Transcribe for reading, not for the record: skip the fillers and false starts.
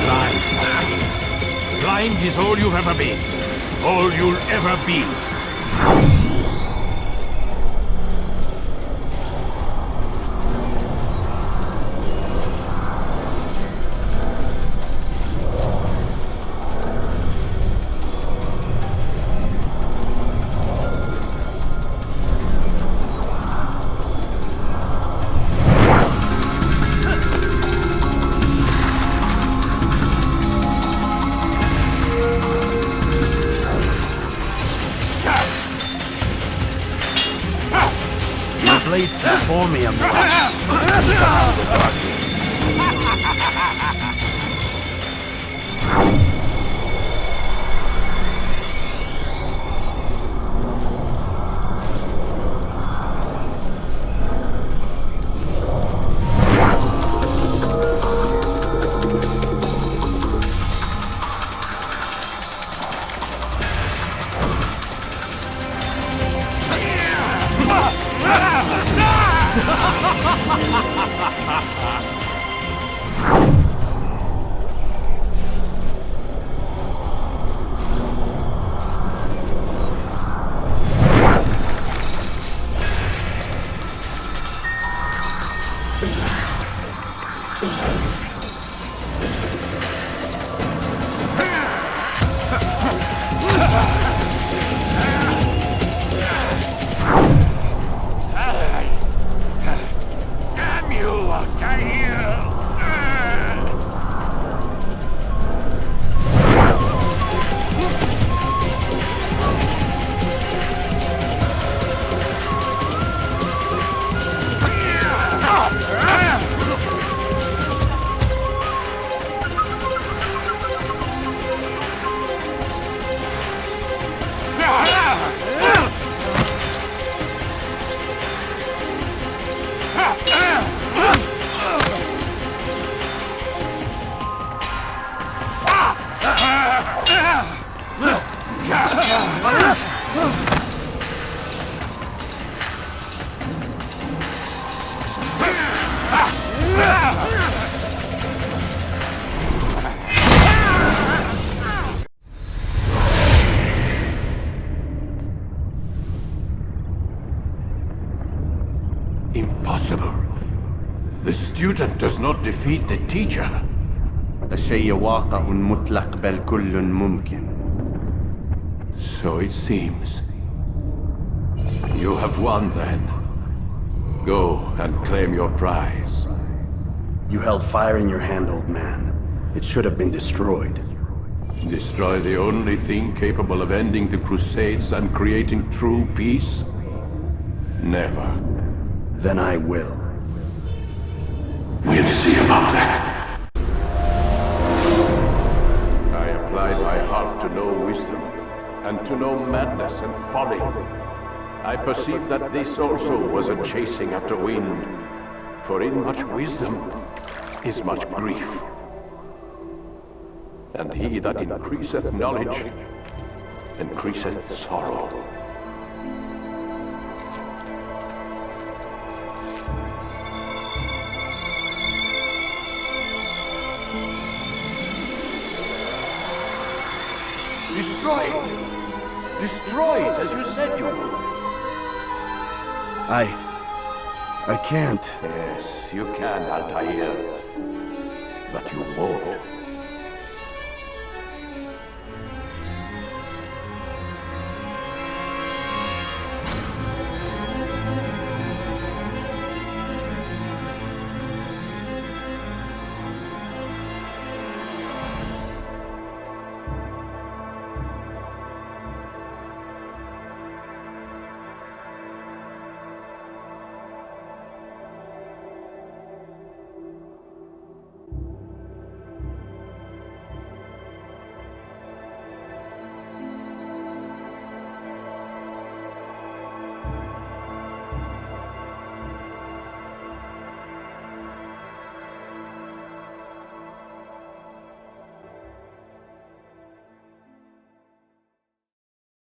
Blind. Blind is all you've ever been. All you'll ever be. Blades before me, Impossible. The student does not defeat the teacher. الشيء واقع مطلق بل كل ممكن. So it seems. You have won then. Go and claim your prize. You held fire in your hand, old man. It should have been destroyed. Destroy the only thing capable of ending the Crusades and creating true peace? Never. Then I will. We'll see about that. I applied my heart to know wisdom, and to know madness and folly. I perceived that this also was a chasing after wind, for in much wisdom is much grief. And he that increaseth knowledge, increaseth sorrow. Destroy it! Destroy it, as you said you would! I can't. Yes, you can, Altair. But you won't.